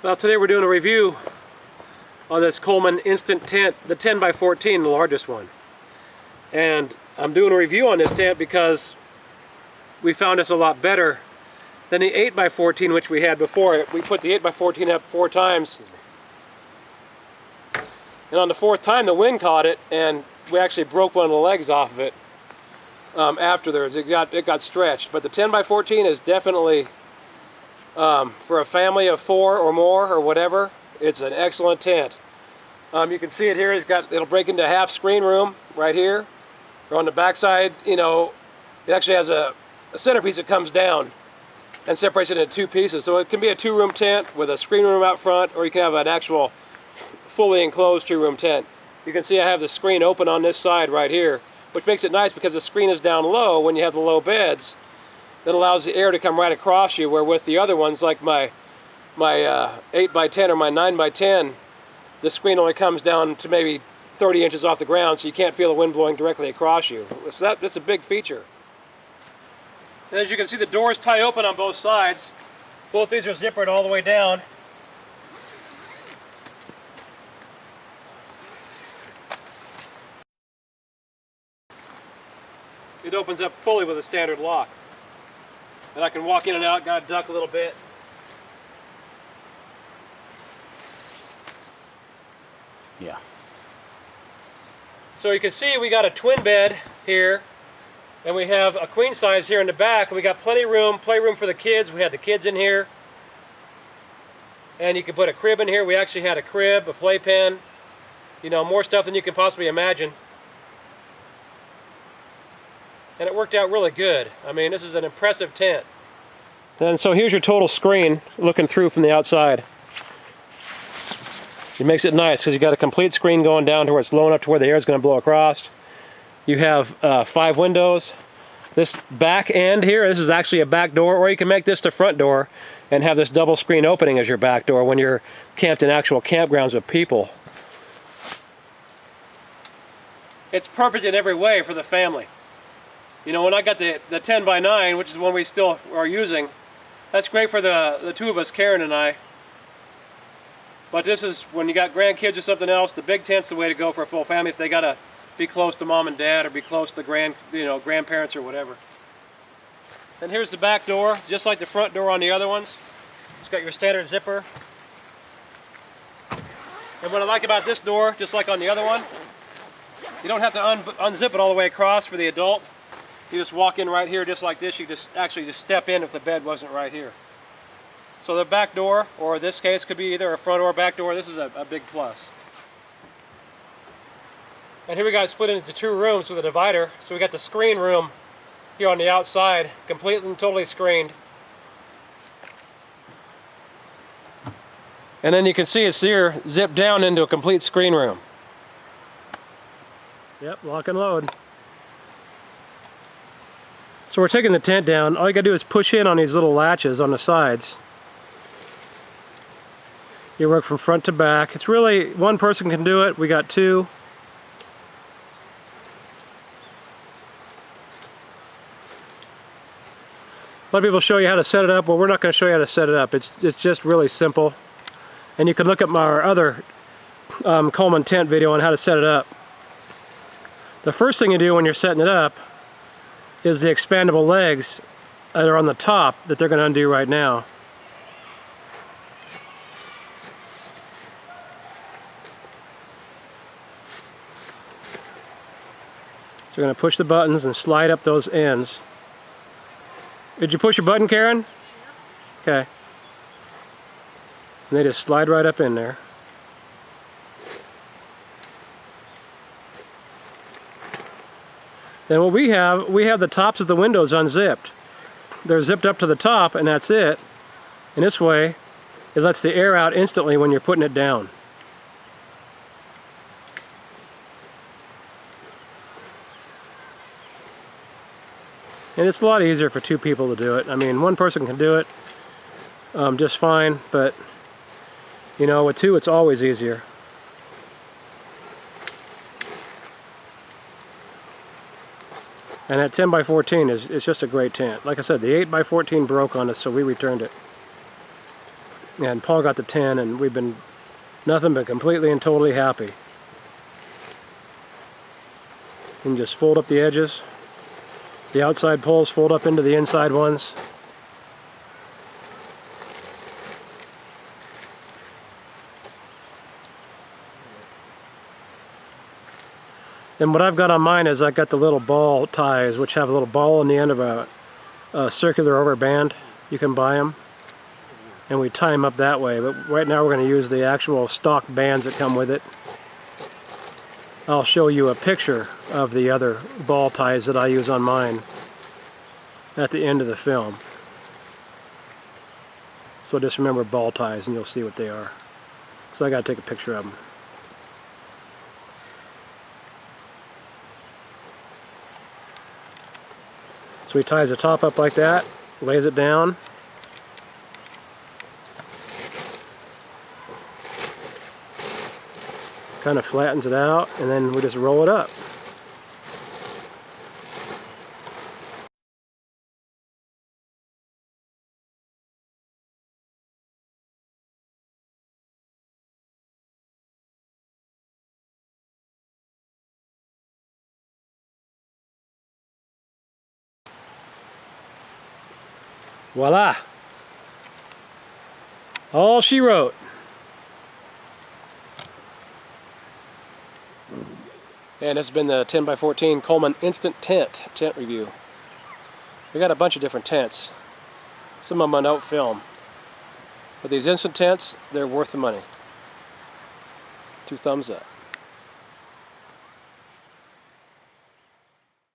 Well, today we're doing a review on this Coleman instant tent, the 10 by 14, the largest one. And I'm doing a review on this tent because we found this a lot better than the 8 by 14 which we had before. We put the 8 by 14 up 4 times. And on the 4th time the wind caught it and we actually broke one of the legs off of it afterwards. It got stretched. But the 10 by 14 is definitely, for a family of 4 or more or whatever, it's an excellent tent. You can see it here. It'll break into half screen room right here. Or on the back side, you know, it actually has a centerpiece that comes down and separates it into 2 pieces. So it can be a 2-room tent with a screen room out front, or you can have an actual fully enclosed 2-room tent. You can see I have the screen open on this side right here, which makes it nice because the screen is down low when you have the low beds. That allows the air to come right across you, where with the other ones, like my 8 by 10 or my 9 by 10, the screen only comes down to maybe 30 inches off the ground, so you can't feel the wind blowing directly across you. So that's a big feature. And as you can see, the doors tie open on both sides. Both these are zippered all the way down. It opens up fully with a standard lock. And I can walk in and out, gotta duck a little bit. Yeah. So you can see we got a twin bed here, and we have a queen size here in the back, and we got plenty of room, playroom for the kids. We had the kids in here. And you can put a crib in here. We actually had a crib, a playpen, you know, more stuff than you can possibly imagine. And it worked out really good. I mean, this is an impressive tent. And so here's your total screen looking through from the outside. It makes it nice because you got a complete screen going down to where it's low enough to where the air is going to blow across. You have 5 windows. This back end here, this is actually a back door, or you can make this the front door and have this double screen opening as your back door when you're camped in actual campgrounds with people. It's perfect in every way for the family. You know, when I got the 10 by 9, which is one we still are using, that's great for the 2 of us, Karen and I. But this is, when you got grandkids or something else, the big tent's the way to go for a full family if they gotta be close to mom and dad or be close to grandparents or whatever. And here's the back door, just like the front door on the other ones. It's got your standard zipper. And what I like about this door, just like on the other one, you don't have to unzip it all the way across for the adult. You just walk in right here just like this. You just step in if the bed wasn't right here. So the back door, or in this case, could be either a front or a back door. This is a big plus. And here we got it split into 2 rooms with a divider. So we got the screen room here on the outside, completely and totally screened. And then you can see it's here zipped down into a complete screen room. Yep, lock and load. So we're taking the tent down. All you gotta do is push in on these little latches on the sides. You work from front to back. It's really, 1 person can do it. We got 2. A lot of people show you how to set it up. Well, we're not going to show you how to set it up. It's just really simple. And you can look at our other Coleman tent video on how to set it up. The first thing you do when you're setting it up is the expandable legs that are on the top that they're going to undo right now. So we're going to push the buttons and slide up those ends. Did you push your button, Karen? Yeah. Okay. And they just slide right up in there. Then what we have the tops of the windows unzipped. They're zipped up to the top and that's it. And this way, it lets the air out instantly when you're putting it down. And it's a lot easier for 2 people to do it. I mean, 1 person can do it just fine, but you know, with 2 it's always easier. And that 10 by 14 is just a great tent. Like I said, the 8 by 14 broke on us, so we returned it. And Paul got the 10, and we've been nothing but completely and totally happy. And just fold up the edges. The outside poles fold up into the inside ones. And what I've got on mine is I got the little ball ties, which have a little ball on the end of a circular rubber band. You can buy them. And we tie them up that way. But right now we're going to use the actual stock bands that come with it. I'll show you a picture of the other ball ties that I use on mine at the end of the film. So just remember ball ties and you'll see what they are. So I got to take a picture of them. So he ties the top up like that, lays it down. Kind of flattens it out, and then we just roll it up. Voila! All she wrote. And this has been the 10x14 Coleman Instant Tent review. We got a bunch of different tents. Some of them on out film. But these instant tents, they're worth the money. 2 thumbs up.